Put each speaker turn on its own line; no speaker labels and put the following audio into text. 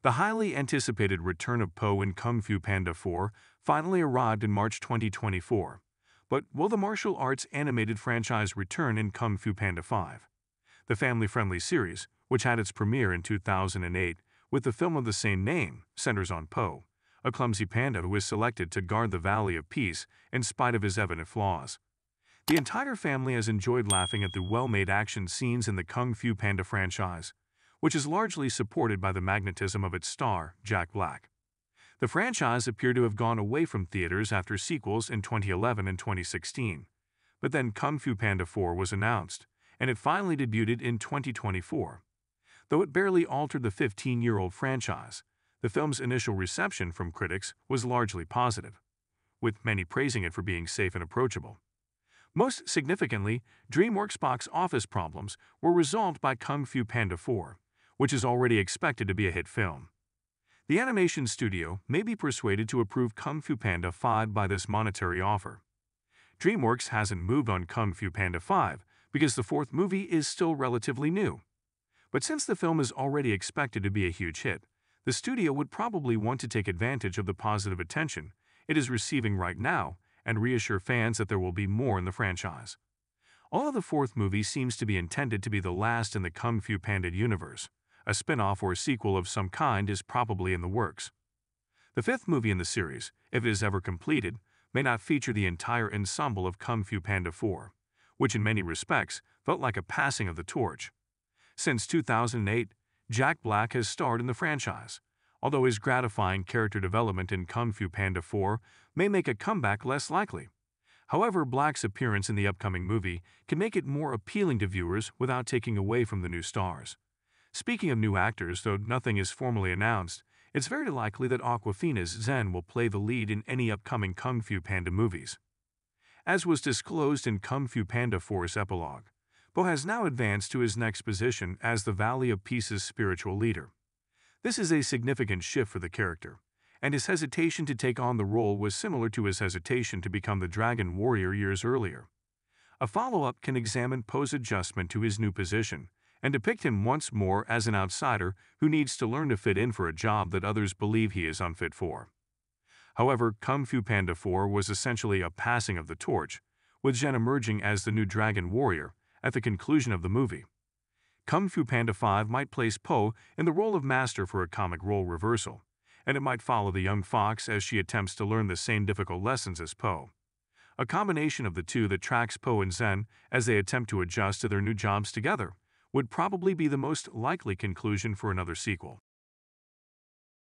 The highly anticipated return of Po in Kung Fu Panda 4 finally arrived in March 2024. But will the martial arts animated franchise return in Kung Fu Panda 5? The family-friendly series, which had its premiere in 2008 with the film of the same name, centers on Po, a clumsy panda who is selected to guard the Valley of Peace in spite of his evident flaws. The entire family has enjoyed laughing at the well-made action scenes in the Kung Fu Panda franchise, which is largely supported by the magnetism of its star, Jack Black. The franchise appeared to have gone away from theaters after sequels in 2011 and 2016, but then Kung Fu Panda 4 was announced, and it finally debuted in 2024. Though it barely altered the 15-year-old franchise, the film's initial reception from critics was largely positive, with many praising it for being safe and approachable. Most significantly, DreamWorks' box office problems were resolved by Kung Fu Panda 4, which is already expected to be a hit film. The animation studio may be persuaded to approve Kung Fu Panda 5 by this monetary offer. DreamWorks hasn't moved on Kung Fu Panda 5 because the fourth movie is still relatively new. But since the film is already expected to be a huge hit, the studio would probably want to take advantage of the positive attention it is receiving right now and reassure fans that there will be more in the franchise. Although the fourth movie seems to be intended to be the last in the Kung Fu Panda universe, a spin-off or sequel of some kind is probably in the works. The fifth movie in the series, if it is ever completed, may not feature the entire ensemble of Kung Fu Panda 4, which in many respects felt like a passing of the torch. Since 2008, Jack Black has starred in the franchise, although his gratifying character development in Kung Fu Panda 4 may make a comeback less likely. However, Black's appearance in the upcoming movie can make it more appealing to viewers without taking away from the new stars. Speaking of new actors, though nothing is formally announced, it's very likely that Awkwafina's Zen will play the lead in any upcoming Kung Fu Panda movies. As was disclosed in Kung Fu Panda 4's epilogue, Po has now advanced to his next position as the Valley of Peace's spiritual leader. This is a significant shift for the character, and his hesitation to take on the role was similar to his hesitation to become the Dragon Warrior years earlier. A follow-up can examine Po's adjustment to his new position and depict him once more as an outsider who needs to learn to fit in for a job that others believe he is unfit for. However, Kung Fu Panda 4 was essentially a passing of the torch, with Zen emerging as the new Dragon Warrior at the conclusion of the movie. Kung Fu Panda 5 might place Po in the role of master for a comic role reversal, and it might follow the young fox as she attempts to learn the same difficult lessons as Po. A combination of the two that tracks Po and Zen as they attempt to adjust to their new jobs together would probably be the most likely conclusion for another sequel.